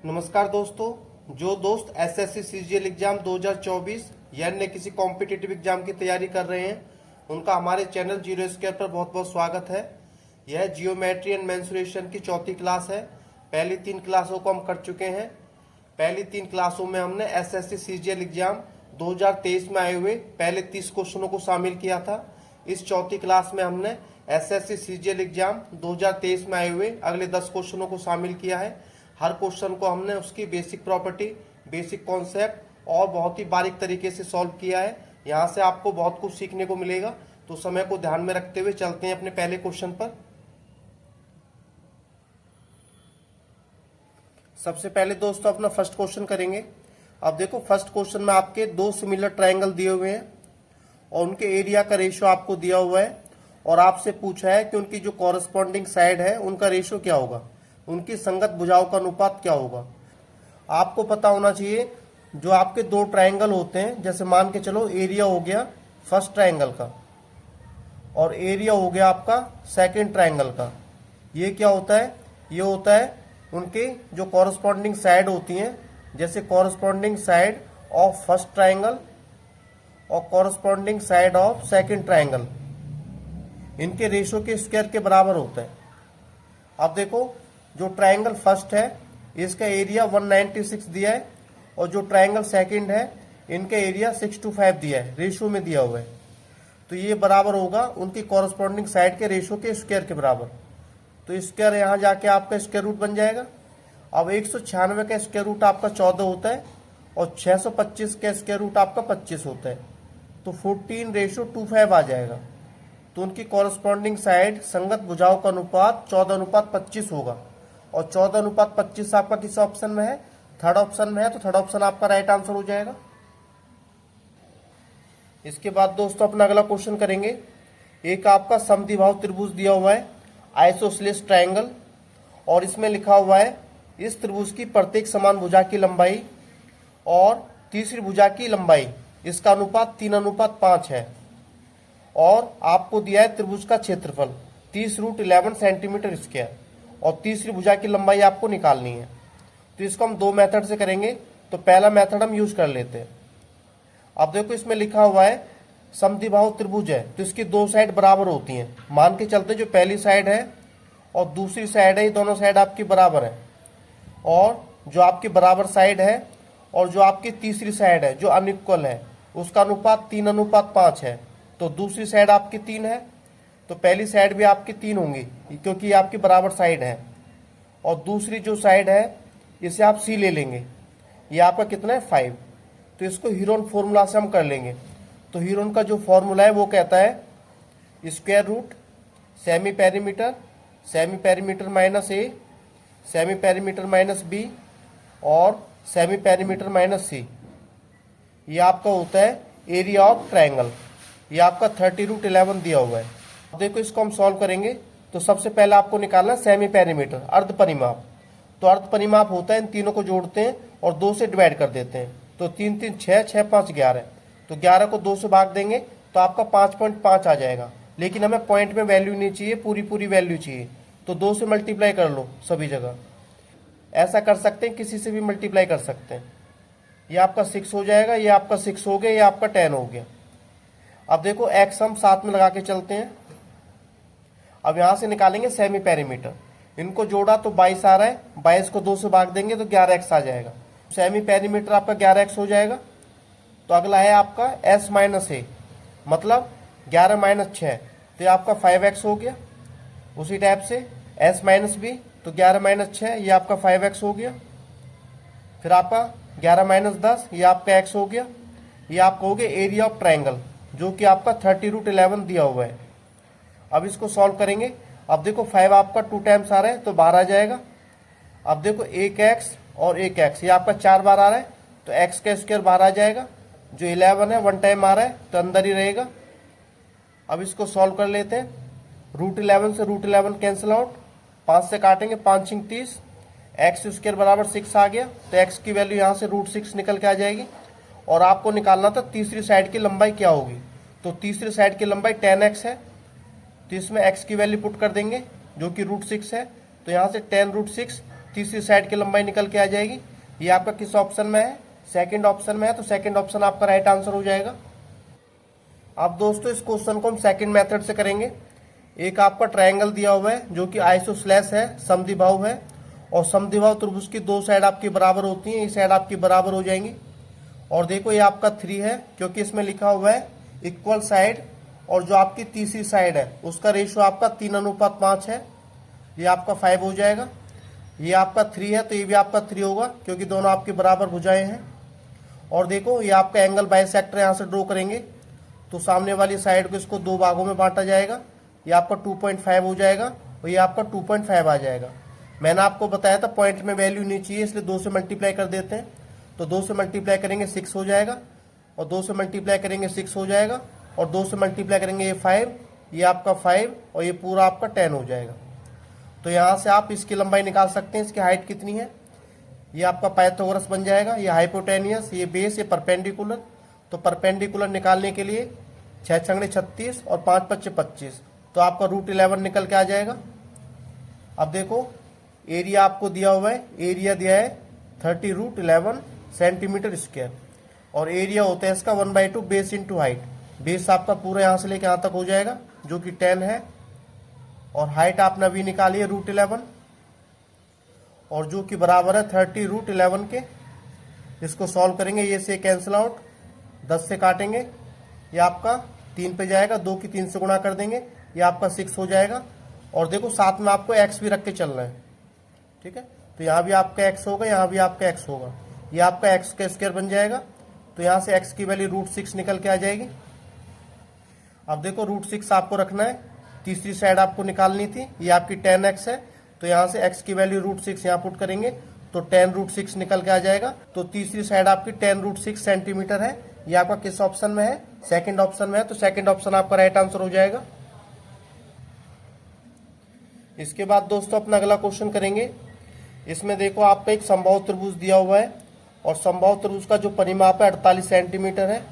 नमस्कार दोस्तों। जो दोस्त एसएससी सीजीएल एग्जाम 2024 या अन्य किसी कॉम्पिटिटिव एग्जाम की तैयारी कर रहे हैं, उनका हमारे चैनल जीरो स्क्वायर पर बहुत बहुत स्वागत है। यह जियोमेट्री एंड मेंसुरेशन की चौथी क्लास है। पहली 3 क्लासों को हम कर चुके हैं। पहली 3 क्लासों में हमने एसएससी सीजीएल एग्जाम 2023 में आए हुए पहले 30 क्वेश्चनों को शामिल किया था। इस चौथी क्लास में हमने एसएससी सीजीएल एग्जाम 2023 में आए हुए अगले 10 क्वेश्चनों को शामिल किया है। हर क्वेश्चन को हमने उसकी बेसिक प्रॉपर्टी, बेसिक कॉन्सेप्ट और बहुत ही बारीक तरीके से सॉल्व किया है। यहाँ से आपको बहुत कुछ सीखने को मिलेगा। तो समय को ध्यान में रखते हुए चलते हैं अपने पहले क्वेश्चन पर। सबसे पहले दोस्तों अपना फर्स्ट क्वेश्चन करेंगे। अब देखो, फर्स्ट क्वेश्चन में आपके 2 सिमिलर ट्रायंगल दिए हुए हैं और उनके एरिया का रेशियो आपको दिया हुआ है और आपसे पूछा है कि उनकी जो कॉरेस्पॉन्डिंग साइड है उनका रेशियो क्या होगा, उनकी संगत भुजाओं का अनुपात क्या होगा। आपको पता होना चाहिए जो आपके 2 ट्रायंगल होते हैं, जैसे मान के चलो एरिया हो गया फर्स्ट ट्रायंगल का और एरिया हो गया आपका सेकंड ट्रायंगल का। ये क्या होता है? ये होता है उनके जो कॉरेस्पॉन्डिंग साइड होती हैं, जैसे corresponding side of first triangle और corresponding side of second triangle, इनके रेशियो के स्क्वायर के बराबर होता है। अब देखो, जो ट्रायंगल फर्स्ट है इसका एरिया 196 दिया है और जो ट्रायंगल सेकंड है इनका एरिया 625 दिया है, रेशियो में दिया हुआ है। तो ये बराबर होगा उनकी कॉरेस्पॉन्डिंग साइड के रेशियो के स्क्वायर के बराबर। तो स्क्वायर यहाँ जाके आपका स्क्वायर रूट बन जाएगा। अब 196 का स्क्वायर रूट आपका 14 होता है और 625 का स्क्वायर रूट आपका 25 होता है। तो 14:25 आ जाएगा। तो उनकी कॉरेस्पॉन्डिंग साइड संगत भुजाओं का अनुपात 14:25 होगा और 14:25 आपका किस ऑप्शन में है? थर्ड ऑप्शन में है। तो थर्ड ऑप्शन आपका राइट आंसर हो जाएगा। इसके बाद दोस्तों अपना अगला क्वेश्चन करेंगे। एक आपका समद्विबाहु त्रिभुज दिया हुआ है, आइसोसेलेस ट्रायंगल, और इसमें लिखा हुआ है इस त्रिभुज की प्रत्येक समान भुजा की लंबाई और तीसरी भुजा की लंबाई, इसका अनुपात 3:5 है। और आपको दिया है त्रिभुज का क्षेत्रफल 30√11 सेंटीमीटर स्क्वायर और तीसरी भुजा की लंबाई आपको निकालनी है। तो इसको हम 2 मेथड से करेंगे। तो पहला मेथड हम यूज कर लेते हैं। अब देखो, इसमें लिखा हुआ है समद्विबाहु त्रिभुज है तो इसकी 2 साइड बराबर होती हैं। मान के चलते जो पहली साइड है और दूसरी साइड है, ये दोनों साइड आपकी बराबर है। और जो आपकी बराबर साइड है और जो आपकी तीसरी साइड है जो अनइक्वल है, उसका अनुपात 3:5 है। तो दूसरी साइड आपकी 3 है तो पहली साइड भी आपकी 3 होंगी क्योंकि ये आपकी बराबर साइड है। और दूसरी जो साइड है इसे आप सी ले लेंगे, ये आपका कितना है 5। तो इसको हीरोन फॉर्मूला से हम कर लेंगे। तो हीरोन का जो फॉर्मूला है वो कहता है square root semi perimeter, semi perimeter minus A, semi perimeter minus B और सेमी पेरीमीटर माइनस सी। ये आपका होता है एरिया ऑफ ट्रायंगल। ये आपका 30√11 दिया हुआ है। अब देखो, इसको हम सॉल्व करेंगे। तो सबसे पहले आपको निकालना सेमी पेरीमीटर, अर्ध परिमाप। तो अर्ध परिमाप होता है इन तीनों को जोड़ते हैं और 2 से डिवाइड कर देते हैं। तो 3 3 6, 6 5 11। तो 11 को 2 से भाग देंगे तो आपका 5.5 आ जाएगा। लेकिन हमें पॉइंट में वैल्यू नहीं चाहिए, पूरी पूरी वैल्यू चाहिए। तो 2 से मल्टीप्लाई कर लो सभी जगह। ऐसा कर सकते हैं, किसी से भी मल्टीप्लाई कर सकते हैं। ये आपका 6 हो जाएगा, ये आपका 6 हो गया, ये आपका 10 हो गया। अब देखो, एक्स हम साथ में लगा के चलते हैं। अब यहां से निकालेंगे सेमी पेरीमीटर। इनको जोड़ा तो 22 आ रहा है, 22 को 2 से भाग देंगे तो 11x आ जाएगा। सेमी पेरीमीटर आपका 11x हो जाएगा। तो अगला है आपका s माइनस ए, मतलब 11 माइनस 6, तो ये आपका 5x हो गया। उसी टाइप से s माइनस बी, तो 11 माइनस 6, ये आपका 5x हो गया। फिर आपका 11 माइनस 10, ये आपका x हो गया। ये आपका हो गया एरिया ऑफ ट्रायंगल, जो कि आपका 30√11 दिया हुआ है। अब इसको सॉल्व करेंगे। अब देखो, 5 आपका 2 टाइम्स आ रहा है तो बाहर आ जाएगा। अब देखो, 1x और 1x, ये आपका 4 बार आ रहा है तो x का स्क्वायर बाहर आ जाएगा। जो 11 है 1 टाइम आ रहा है तो अंदर ही रहेगा। अब इसको सॉल्व कर लेते हैं। √11 से √11 कैंसिल आउट, 5 से काटेंगे, 5 6 30, एक्स स्क्वायर बराबर 6 आ गया। तो x की वैल्यू यहाँ से √6 निकल के आ जाएगी। और आपको निकालना था तीसरी साइड की लंबाई क्या होगी। तो तीसरी साइड की लंबाई 10x है। तो इसमें x की वैल्यू पुट कर देंगे जो कि √6 है। तो यहाँ से 10√6 तीसरी साइड की लंबाई निकल के आ जाएगी। ये आपका किस ऑप्शन में है? सेकंड ऑप्शन में है, तो सेकंड ऑप्शन आपका राइट आंसर हो जाएगा। अब दोस्तों इस क्वेश्चन को हम सेकंड मेथड से करेंगे। एक आपका ट्रायंगल दिया हुआ है जो कि आइसोस्लेस है, समद्विबाहु है, और समद्विबाहु त्रिभुज की दो साइड आपकी बराबर होती हैं, ये साइड आपकी बराबर हो जाएंगी। और देखो ये आपका 3 है क्योंकि इसमें लिखा हुआ है इक्वल साइड, और जो आपकी तीसरी साइड है उसका रेशियो आपका 3:5 है, ये आपका 5 हो जाएगा। ये आपका 3 है तो ये भी आपका 3 होगा क्योंकि दोनों आपके बराबर भुजाएं हैं। और देखो ये आपका एंगल बाइसेक्टर यहाँ से ड्रॉ करेंगे तो सामने वाली साइड को इसको 2 भागों में बांटा जाएगा, ये आपका 2.5 हो जाएगा और ये आपका 2.5 आ जाएगा। मैंने आपको बताया था पॉइंट में वैल्यू नहीं चाहिए इसलिए 2 से मल्टीप्लाई कर देते हैं, तो 2 से मल्टीप्लाई करेंगे 6 हो जाएगा, और 2 से मल्टीप्लाई करेंगे 6 हो जाएगा, और 2 से मल्टीप्लाई करेंगे ये 5, ये आपका 5, और ये पूरा आपका 10 हो जाएगा। तो यहाँ से आप इसकी लंबाई निकाल सकते हैं, इसकी हाइट कितनी है। ये आपका पाइथागोरस बन जाएगा, ये हाइपोटेनियस, ये बेस, ये परपेंडिकुलर। तो परपेंडिकुलर निकालने के लिए 6 छंगड़े 36 और 5 पच्चे 25, तो आपका √11 निकल के आ जाएगा। अब देखो एरिया आपको दिया हुआ है, एरिया दिया है 30√11 सेंटीमीटर स्क्वायर, और एरिया होता है इसका 1/2 बेस इंटू हाइट। बेस आपका पूरा यहाँ से लेके यहाँ तक हो जाएगा जो कि 10 है, और हाइट आपने अभी निकाली है √11, और जो कि बराबर है 30√11 के। इसको सॉल्व करेंगे, ये से कैंसिल आउट, 10 से काटेंगे, ये आपका 3 पे जाएगा, 2 की 3 से गुणा कर देंगे, ये आपका 6 हो जाएगा। और देखो साथ में आपको x भी रख के चलना है, ठीक है। तो यहाँ भी आपका x होगा, यहाँ भी आपका x होगा, ये आपका x का स्क्वायर बन जाएगा। तो यहाँ से x की वैल्यू √6 निकल के आ जाएगी। अब देखो √6 आपको रखना है, तीसरी साइड आपको निकालनी थी, ये आपकी 10x है, तो यहाँ से x की वैल्यू √6 यहाँ पुट करेंगे तो 10√6 निकल के आ जाएगा। तो तीसरी साइड आपकी 10√6 सेंटीमीटर है। ये आपका किस ऑप्शन में है? सेकंड ऑप्शन में है, तो सेकंड ऑप्शन आपका राइट आंसर हो जाएगा। इसके बाद दोस्तों अपना अगला क्वेश्चन करेंगे। इसमें देखो आपका एक समबाहु त्रिभुज दिया हुआ है, और समबाहु त्रिभुज का जो परिमाप है 48 सेंटीमीटर है,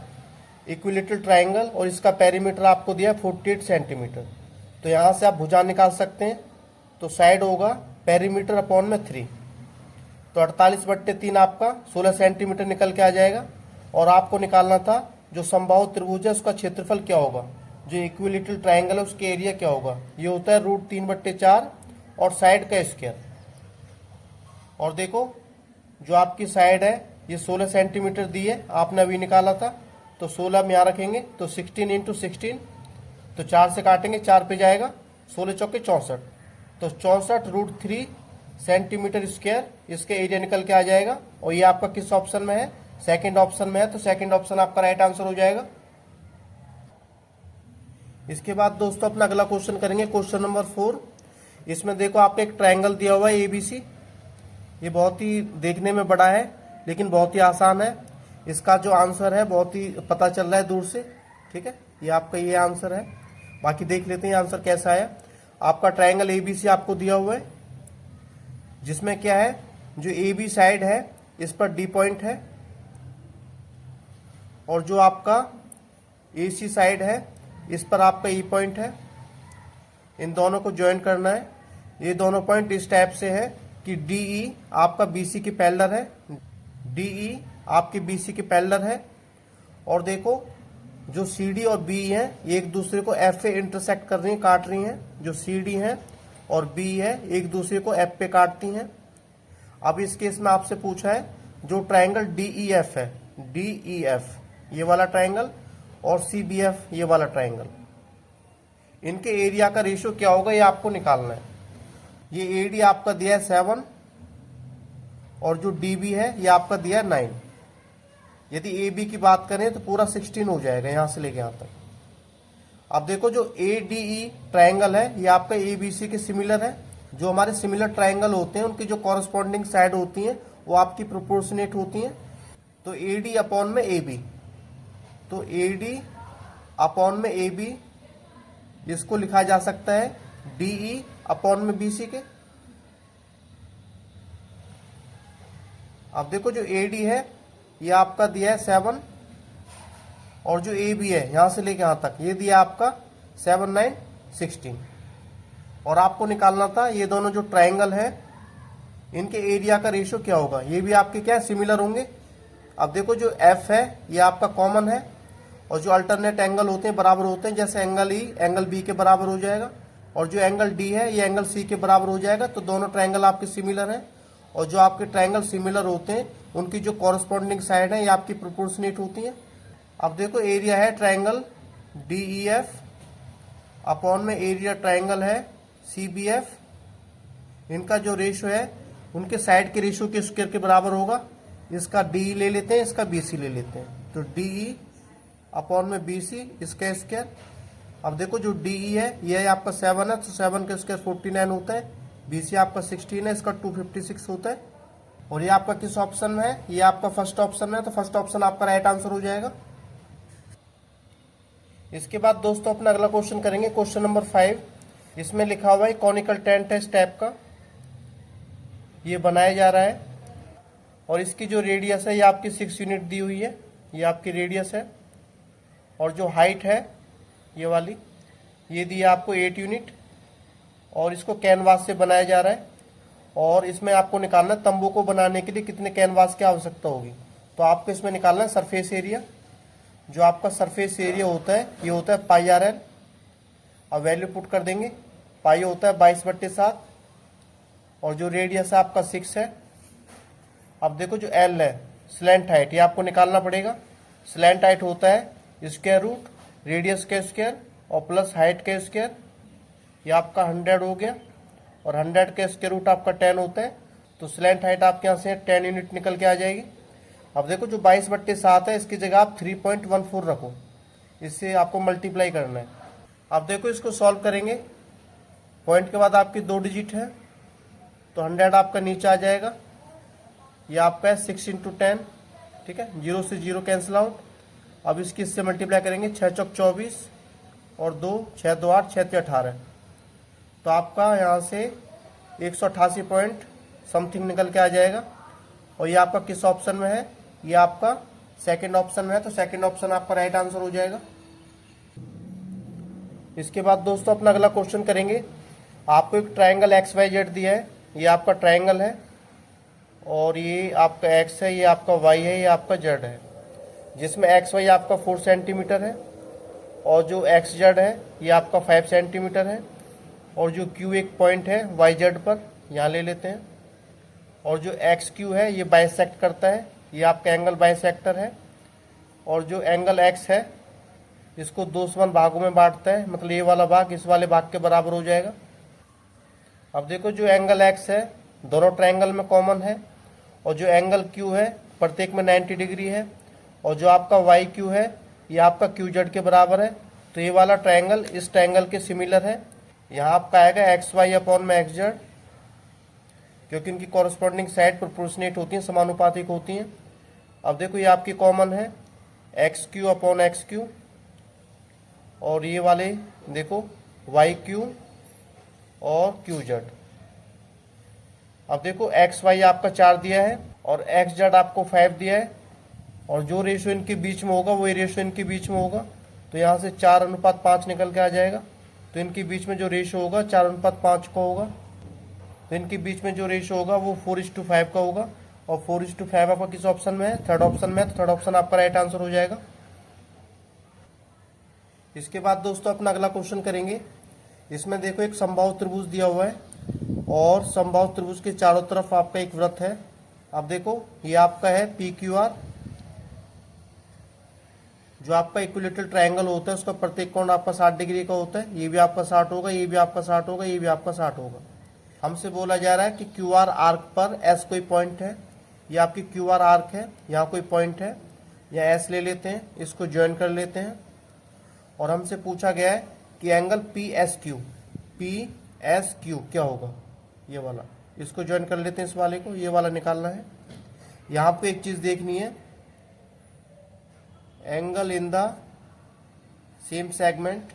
इक्विलेटरल ट्रायंगल, और इसका पेरीमीटर आपको दिया है 48 सेंटीमीटर। तो यहाँ से आप भुजा निकाल सकते हैं, तो साइड होगा पेरीमीटर अपॉन में 3, तो 48/3 आपका 16 सेंटीमीटर निकल के आ जाएगा। और आपको निकालना था जो समबाहु त्रिभुज है उसका क्षेत्रफल क्या होगा, जो इक्विलेटरल ट्रायंगल है उसके एरिया क्या होगा। ये होता है √3/4 और साइड का स्क्वायर। और देखो जो आपकी साइड है ये 16 सेंटीमीटर दी है, आपने अभी निकाला था, तो 16 में यहाँ रखेंगे तो 16 × 16, तो 4 से काटेंगे, 4 पे जाएगा, 16 चौके 64, तो 64√3 सेंटीमीटर स्क्वायर इसके एरिया निकल के आ जाएगा। और ये आपका किस ऑप्शन में है? सेकंड ऑप्शन में है, तो सेकंड ऑप्शन आपका राइट आंसर हो जाएगा। इसके बाद दोस्तों अपना अगला क्वेश्चन करेंगे, क्वेश्चन नंबर 4। इसमें देखो आपको एक ट्रायंगल दिया हुआ है ABC। ये बहुत ही देखने में बड़ा है लेकिन बहुत ही आसान है। इसका जो आंसर है बहुत ही पता चल रहा है दूर से, ठीक है। ये आपका ये आंसर है, बाकी देख लेते हैं आंसर कैसा है। आपका ट्रायंगल ABC आपको दिया हुआ है, जिसमें क्या है, जो AB साइड है इस पर D पॉइंट है, और जो आपका AC साइड है इस पर आपका E पॉइंट है। इन दोनों को ज्वाइन करना है। ये दोनों पॉइंट इस टाइप से है कि DE आपका BC की पैरेलल है, DE आपके BC की पैरेलल है। और देखो जो CD और BE हैं ये एक दूसरे को F पे इंटरसेक्ट कर रही हैं, काट रही हैं। जो CD है और BE है एक दूसरे को F पे काटती हैं। अब इस केस में आपसे पूछा है जो ट्रायंगल DEF है, DEF ये वाला ट्रायंगल, और CBF ये वाला ट्रायंगल, इनके एरिया का रेशियो क्या होगा ये आपको निकालना है। ये AD आपका दिया है 7, और जो DB है ये आपका दिया है 9। यदि AB की बात करें तो पूरा 16 हो जाएगा यहाँ से लेके यहाँ तक। अब देखो जो ADE ट्रायंगल है ये आपका ABC के सिमिलर है। जो हमारे सिमिलर ट्रायंगल होते हैं उनकी जो कॉरस्पॉन्डिंग साइड होती हैं वो आपकी प्रोपोर्शनेट होती हैं। तो AD अपॉन में AB, तो AD अपॉन में AB इसको लिखा जा सकता है DE अपॉन में BC के। अब देखो जो AD है ये आपका दिया है 7, और जो AB है यहां से लेके यहां तक ये दिया आपका 7, 9, 16। और आपको निकालना था ये दोनों जो ट्रायंगल है इनके एरिया का रेशियो क्या होगा, ये भी आपके क्या सिमिलर होंगे। अब देखो जो एफ है ये आपका कॉमन है, और जो अल्टरनेट एंगल होते हैं बराबर होते हैं, जैसे एंगल ई एंगल बी के बराबर हो जाएगा, और जो एंगल डी है ये एंगल सी के बराबर हो जाएगा। तो दोनों ट्रायंगल आपके सिमिलर हैं, और जो आपके ट्रायंगल सिमिलर होते हैं उनकी जो कॉरस्पॉन्डिंग साइड है ये आपकी प्रोपोर्शनेट होती है। अब देखो एरिया है triangle D E F upon में एरिया ट्रायंगल है सी बी एफ, इनका जो रेशियो है उनके साइड के रेशियो के स्क्वायर के बराबर होगा। इसका डी ले लेते हैं, इसका बी सी ले लेते हैं, तो डी ई अपॉन में बी सी इसका स्क्वायर। अब देखो जो डी ई है ये आपका 7 है, तो 7 का स्क्वायर 49 होता है, बी सी आपका 16 है, इसका 256 होता है। और ये आपका किस ऑप्शन में है, ये आपका फर्स्ट ऑप्शन में है, तो फर्स्ट ऑप्शन आपका राइट आंसर हो जाएगा। इसके बाद दोस्तों अपना अगला क्वेश्चन करेंगे, क्वेश्चन नंबर 5। इसमें लिखा हुआ है कॉनिकल टेंट है इस टाइप का, ये बनाया जा रहा है, और इसकी जो रेडियस है ये आपकी 6 यूनिट दी हुई है, ये आपकी रेडियस है। और जो हाइट है ये वाली ये दी है आपको 8 यूनिट, और इसको कैनवास से बनाया जा रहा है। और इसमें आपको निकालना है तंबू को बनाने के लिए कितने कैनवास की आवश्यकता होगी। तो आपको इसमें निकालना है सरफेस एरिया। जो आपका सरफेस एरिया होता है ये होता है पाई आर एल। अब वैल्यू पुट कर देंगे, पाई होता है 22/7, और जो रेडियस है आपका 6 है। अब देखो जो एल है स्लैंट हाइट, ये आपको निकालना पड़ेगा। स्लैंट हाइट होता है स्क्वायर रूट रेडियस का स्क्वायर और प्लस हाइट का स्क्वायर, ये आपका 100 हो गया, और 100 का स्क्वायर रूट आपका 10 होता है। तो स्लैंट हाइट आपके यहाँ से 10 यूनिट निकल के आ जाएगी। अब देखो जो 22/7 है इसकी जगह आप 3.14 रखो, इससे आपको मल्टीप्लाई करना है। अब देखो इसको सॉल्व करेंगे, पॉइंट के बाद आपकी 2 डिजिट है, तो 100 आपका नीचे आ जाएगा। ये आपका है 6 × 10, ठीक है, 0 से 0 कैंसिल आउट। अब इसकी इससे मल्टीप्लाई करेंगे, 6 चौक 24 और 2 6 2 8 6 3 18, तो आपका यहाँ से 188 पॉइंट समथिंग निकल के आ जाएगा। और ये आपका किस ऑप्शन में है, ये आपका सेकंड ऑप्शन में है, तो सेकंड ऑप्शन आपका राइट आंसर हो जाएगा। इसके बाद दोस्तों अपना अगला क्वेश्चन करेंगे। आपको एक ट्रायंगल एक्स वाई जेड दिया है, ये आपका ट्रायंगल है, और ये आपका एक्स है, ये आपका वाई है, ये आपका जेड है, जिसमें एक्स वाई आपका 4 सेंटीमीटर है, और जो एक्स जेड है ये आपका 5 सेंटीमीटर है, और जो क्यू एक पॉइंट है वाई जेड पर यहाँ ले लेते हैं, और जो एक्स क्यू है ये बाइसेक्ट करता है, ये आपका एंगल बाइसेक्टर है। और जो एंगल एक्स है इसको 2 समान भागों में बांटता है, मतलब ये वाला भाग इस वाले भाग के बराबर हो जाएगा। अब देखो जो एंगल एक्स है दोनों ट्रायंगल में कॉमन है, और जो एंगल क्यू है प्रत्येक में 90 डिग्री है, और जो आपका वाई क्यू है ये आपका क्यू जेड के बराबर है। तो ये वाला ट्रायंगल इस ट्रायंगल के सिमिलर है। यहाँ आपका आएगा एक्स वाई अपॉन में एक्स जेड, क्योंकि इनकी कॉरस्पॉन्डिंग साइड प्रोपोर्शनेट होती हैं, समानुपातिक होती हैं। अब देखो ये आपकी कॉमन है x Q upon x Q, और ये वाले देखो वाई क्यू और क्यू जेड। अब देखो एक्स वाई आपका 4 दिया है, और एक्स जेड आपको 5 दिया है, और जो रेशियो इनके बीच में होगा वही रेशियो इनके बीच में होगा। तो यहाँ से 4:5 निकल के आ जाएगा। तो इनके बीच में जो रेशियो होगा 4:5 का होगा। तो इनके बीच में जो रेशियो होगा वो 4:5 का होगा, और 4:5 आपका किस ऑप्शन में है, थर्ड ऑप्शन में है, तो थर्ड ऑप्शन आपका राइट आंसर हो जाएगा। इसके बाद दोस्तों अपना अगला क्वेश्चन करेंगे। इसमें देखो एक समबाहु त्रिभुज दिया हुआ है, और समबाहु त्रिभुज के चारों तरफ आपका एक वृत्त है। अब देखो ये आपका है पी क्यू आर, जो आपका इक्विलेटरल ट्रायंगल होता है उसका प्रत्येक कोण आपका 60 डिग्री का होता है। ये भी आपका 60 होगा, ये भी आपका 60 होगा, ये भी आपका 60 होगा। हमसे बोला जा रहा है कि क्यू आर आर्क पर एस कोई पॉइंट है, ये आपकी क्यू आर आर्क है, यहाँ कोई पॉइंट है, या एस ले लेते हैं, इसको ज्वाइन कर लेते हैं। और हमसे पूछा गया है कि एंगल पी एस क्यू क्या होगा, ये वाला, इसको ज्वाइन कर लेते हैं, इस वाले को, ये वाला निकालना है। यहाँ आपको एक चीज देखनी है, angle in the same segment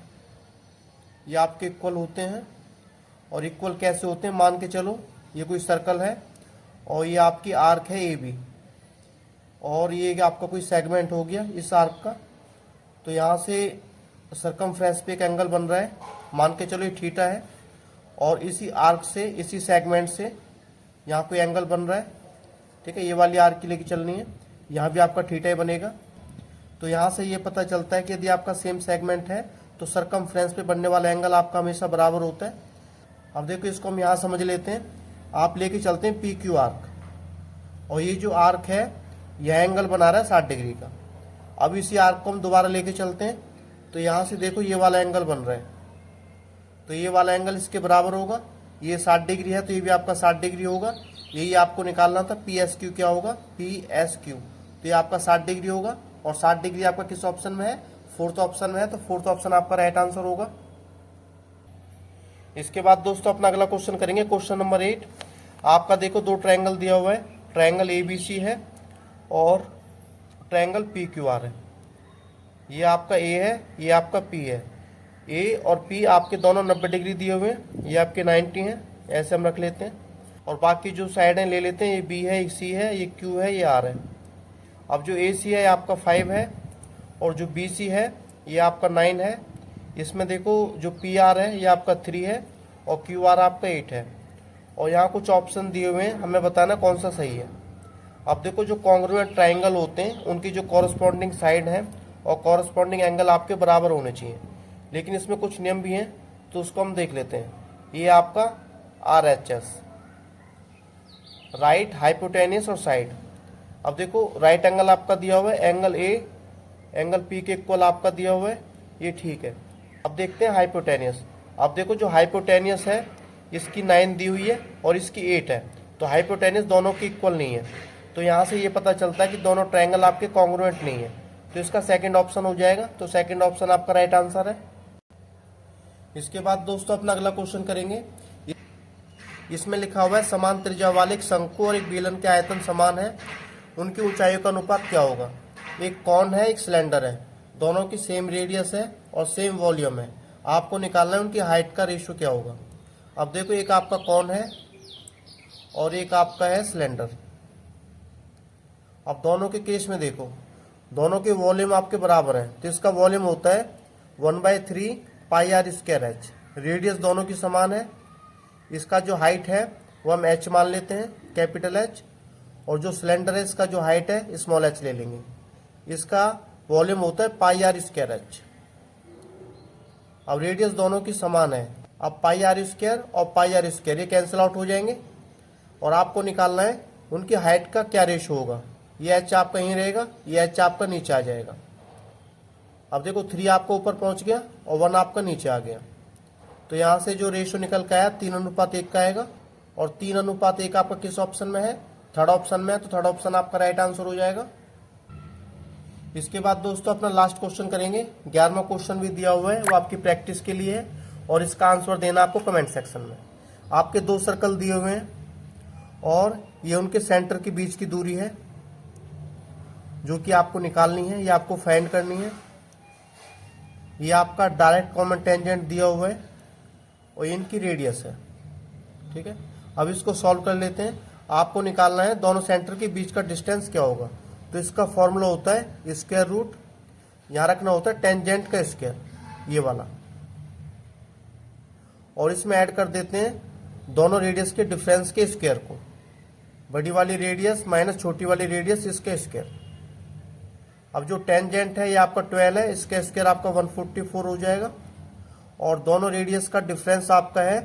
ये आपके इक्वल होते हैं। और इक्वल कैसे होते हैं, मान के चलो ये कोई सर्कल है, और ये आपकी आर्क है ए बी, और ये आपका कोई सेगमेंट हो गया इस आर्क का। तो यहाँ से सर्कमफ्रेंस पे एक एंगल बन रहा है, मान के चलो ये थीटा है, और इसी आर्क से इसी सेगमेंट से यहाँ कोई एंगल बन रहा है, ठीक है, ये वाली आर्क की लेके चलनी है, यहाँ भी आपका थीटा ही बनेगा। तो यहाँ से ये पता चलता है कि यदि आपका सेम सेगमेंट है तो सरकमफ्रेंस पे बनने वाला एंगल आपका हमेशा बराबर होता है। अब देखो इसको हम यहाँ समझ लेते हैं। आप लेके चलते हैं पी क्यू आर्क, और ये जो आर्क है यह एंगल बना रहा है 60 डिग्री का। अब इसी आर्क को हम दोबारा लेके चलते हैं, तो यहाँ से देखो ये वाला एंगल बन रहा है, तो ये वाला एंगल इसके बराबर होगा। ये 60 डिग्री है तो ये भी आपका 60 डिग्री होगा। यही आपको निकालना था, पी एस क्यू क्या होगा, पी एस क्यू, तो ये आपका 60 डिग्री होगा। और 60 डिग्री आपका किस ऑप्शन में है, फोर्थ ऑप्शन में है, तो फोर्थ ऑप्शन आपका राइट आंसर होगा। इसके बाद दोस्तों अपना अगला क्वेश्चन करेंगे, क्वेश्चन नंबर 8। आपका देखो दो ट्रायंगल दिया हुआ है, ट्रायंगल ABC है और ट्रायंगल PQR है। ये आपका A है, ये आपका P है। A और P आपके दोनों 90 डिग्री दिए हुए हैं, ये आपके 90 हैं, ऐसे हम रख लेते हैं। और बाकी जो साइड हैं ले लेते हैं, ये B है, ये C है, ये Q है, ये R है। अब जो AC है आपका 5 है और जो BC है ये आपका 9 है। इसमें देखो जो PR है ये आपका 3 है और QR आपका 8 है। और यहाँ कुछ ऑप्शन दिए हुए हैं, हमें बताना कौन सा सही है। अब देखो जो कॉन्ग्रुएंट ट्राइंगल होते हैं उनकी जो कॉरस्पॉन्डिंग साइड है और कॉरस्पॉन्डिंग एंगल आपके बराबर होने चाहिए, लेकिन इसमें कुछ नियम भी हैं तो उसको हम देख लेते हैं। ये आपका RHS, राइट, हाइपोटेनियस और साइड। अब देखो राइट एंगल आपका दिया हुआ है, एंगल A एंगल P के इक्वल आपका दिया हुआ है, ये ठीक है। अब देखते हैं हाइपोटेनियस। अब देखो जो हाइपोटेनियस है इसकी 9 दी हुई है और इसकी 8 है, तो हाइपोटेनियस दोनों की इक्वल नहीं है। तो यहाँ से ये पता चलता है कि दोनों ट्रायंगल आपके कॉन्ग्रुएंट नहीं है, तो इसका सेकंड ऑप्शन हो जाएगा। तो सेकंड ऑप्शन आपका राइट आंसर है। इसके बाद दोस्तों अपना अगला क्वेश्चन करेंगे। इसमें लिखा हुआ है समान त्रिज्या वाले एक शंकु और एक बेलन के आयतन समान है, उनकी ऊंचाइयों का अनुपात क्या होगा। एक कॉन है, एक सिलेंडर है, दोनों की सेम रेडियस है और सेम वॉल्यूम है। आपको निकालना है उनकी हाइट का रेशियो क्या होगा। अब देखो एक आपका कॉन है और एक आपका है सिलेंडर। अब दोनों के केस में देखो दोनों के वॉल्यूम आपके बराबर है, तो इसका वॉल्यूम होता है 1/3 पाई आर स्क्वायर एच। रेडियस दोनों की समान है। इसका जो हाइट है वो हम एच मान लेते हैं, कैपिटल एच, और जो सिलेंडर है इसका जो हाइट है स्मॉल एच ले लेंगे। इसका वॉल्यूम होता है पाई आर स्क्वायर एच। अब रेडियस दोनों की समान है। अब पाई आर स्क्वायर और पाई आर स्क्वायर ये कैंसिल आउट हो जाएंगे और आपको निकालना है उनकी हाइट का क्या रेशो होगा। ये एच आपका यहीं रहेगा, ये एच आपका नीचे आ जाएगा। अब देखो 3 आपका ऊपर पहुंच गया और 1 आपका नीचे आ गया, तो यहाँ से जो रेशो निकल के आया 3:1 का आएगा। और 3:1 आपका किस ऑप्शन में है, थर्ड ऑप्शन में है, तो थर्ड ऑप्शन आपका राइट आंसर हो जाएगा। इसके बाद दोस्तों अपना लास्ट क्वेश्चन करेंगे। 11वां क्वेश्चन भी दिया हुआ है, वो आपकी प्रैक्टिस के लिए है और इसका आंसर देना आपको कमेंट सेक्शन में। आपके 2 सर्कल दिए हुए हैं और ये उनके सेंटर के बीच की दूरी है जो कि आपको निकालनी है, ये आपको फाइंड करनी है। ये आपका डायरेक्ट कॉमन टेंजेंट दिया हुआ है और इनकी रेडियस है, ठीक है। अब इसको सॉल्व कर लेते हैं। आपको निकालना है दोनों सेंटर के बीच का डिस्टेंस क्या होगा। तो इसका फॉर्मूला होता है स्क्वायर रूट, यहाँ रखना होता है टेंजेंट का स्क्वायर, ये वाला, और इसमें ऐड कर देते हैं दोनों रेडियस के डिफरेंस के स्क्वायर को। बड़ी वाली रेडियस माइनस छोटी वाली रेडियस, इसके स्क्वायर। अब जो टेंजेंट है ये आपका 12 है, इसका स्क्वायर आपका 144 हो जाएगा। और दोनों रेडियस का डिफरेंस आपका है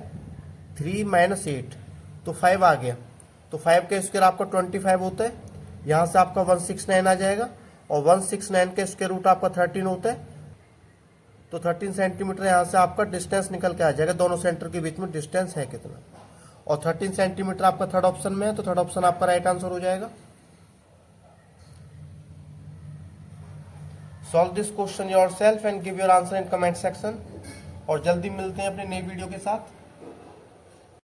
3 - 8, तो 5 आ गया। तो 5 का स्क्वायर आपका 25 होता है। यहाँ से आपका 169 आ जाएगा और 169 का स्क्वायर रूट आपका 13 होता है। तो 13 सेंटीमीटर यहाँ से आपका डिस्टेंस निकल के आ जाएगा। दोनों सेंटर के बीच में डिस्टेंस है कितना, और 13 सेंटीमीटर आपका थर्ड ऑप्शन में है, तो थर्ड ऑप्शन आपका राइट आंसर हो जाएगा। Solve this question yourself and give your answer in comment section. और जल्दी मिलते हैं अपने नई वीडियो के साथ।